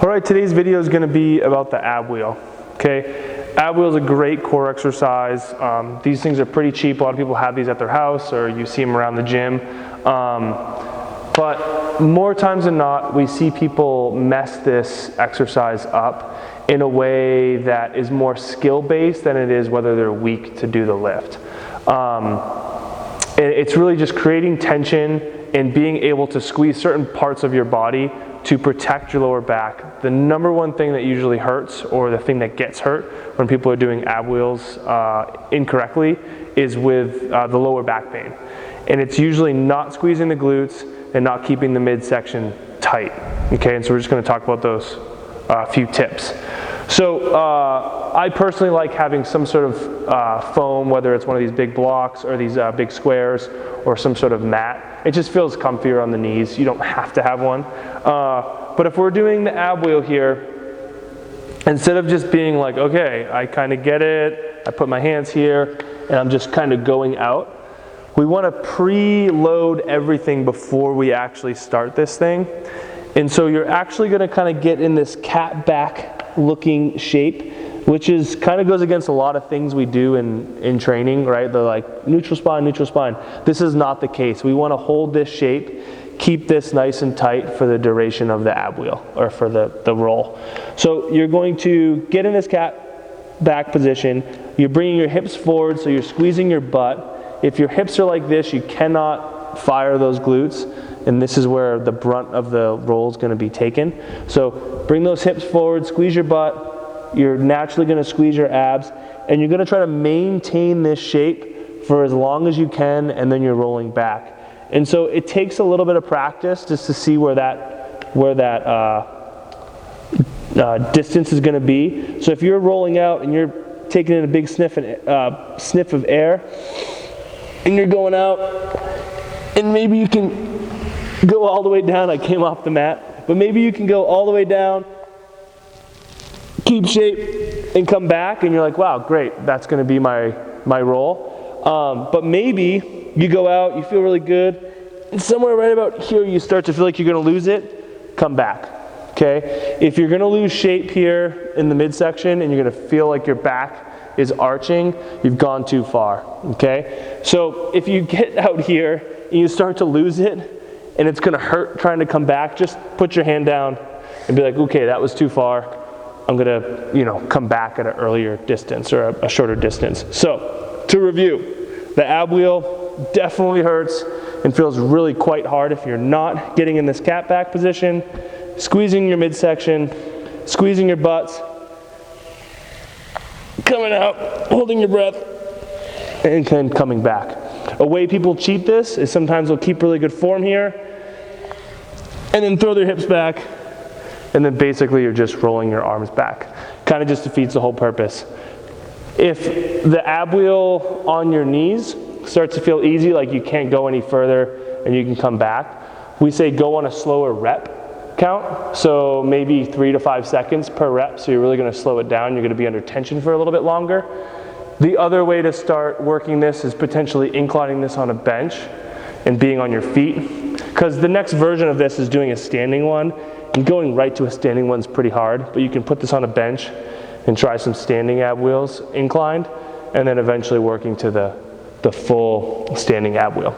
All right, today's video is going to be about the ab wheel. Okay, ab wheel is a great core exercise. These things are pretty cheap. A lot of people have these at their house, or you see them around the gym. But more times than not, we see people mess this exercise up in a way that is more skill-based than it is whether they're weak to do the lift. It's really just creating tension and being able to squeeze certain parts of your body to protect your lower back. The number one thing that usually hurts, or the thing that gets hurt when people are doing ab wheels incorrectly, is with the lower back pain. And it's usually not squeezing the glutes and not keeping the midsection tight. Okay, and so we're just going to talk about those few tips. So I personally like having some sort of foam, whether it's one of these big blocks or these big squares or some sort of mat. It just feels comfier on the knees. You don't have to have one. But if we're doing the ab wheel here, instead of just being like, okay, I kind of get it, I put my hands here, and I'm just kind of going out, we want to pre-load everything before we actually start this thing. And so you're actually going to kind of get in this cat back looking shape, which is kind of goes against a lot of things we do in training, right? They're like neutral spine, neutral spine. This is not the case. We want to hold this shape, keep this nice and tight for the duration of the ab wheel, or for the roll. So you're going to get in this cat back position. You're bringing your hips forward, so you're squeezing your butt. If your hips are like this, you cannot fire those glutes, and this is where the brunt of the roll is going to be taken. So bring those hips forward, squeeze your butt. You're naturally going to squeeze your abs, and you're going to try to maintain this shape for as long as you can, and then you're rolling back. And so it takes a little bit of practice just to see where that distance is going to be. So if you're rolling out and you're taking in a big sniff of air, and you're going out, and maybe you can go all the way down. I came off the mat, but maybe you can go all the way down, keep shape, and come back, and you're like, wow, great, that's going to be my roll. But maybe you go out, you feel really good, and somewhere right about here you start to feel like you're going to lose it. Come back. Okay? If you're going to lose shape here in the midsection and you're going to feel like your back is arching, you've gone too far. Okay? So if you get out here and you start to lose it and it's going to hurt trying to come back, just put your hand down and be like, okay, that was too far. I'm going to, come back at an earlier distance, or a shorter distance. So to review, the ab wheel definitely hurts and feels really quite hard if you're not getting in this cat back position, squeezing your midsection, squeezing your butts, coming out, holding your breath, and then coming back. A way people cheat this is sometimes they'll keep really good form here and then throw their hips back, and then basically you're just rolling your arms back. Kind of just defeats the whole purpose. If the ab wheel on your knees starts to feel easy, like you can't go any further and you can come back, we say go on a slower rep count. So maybe 3 to 5 seconds per rep. So you're really going to slow it down. You're going to be under tension for a little bit longer. The other way to start working this is potentially inclining this on a bench and being on your feet. Because the next version of this is doing a standing one. And going right to a standing one's pretty hard, but you can put this on a bench and try some standing ab wheels inclined, and then eventually working to the full standing ab wheel.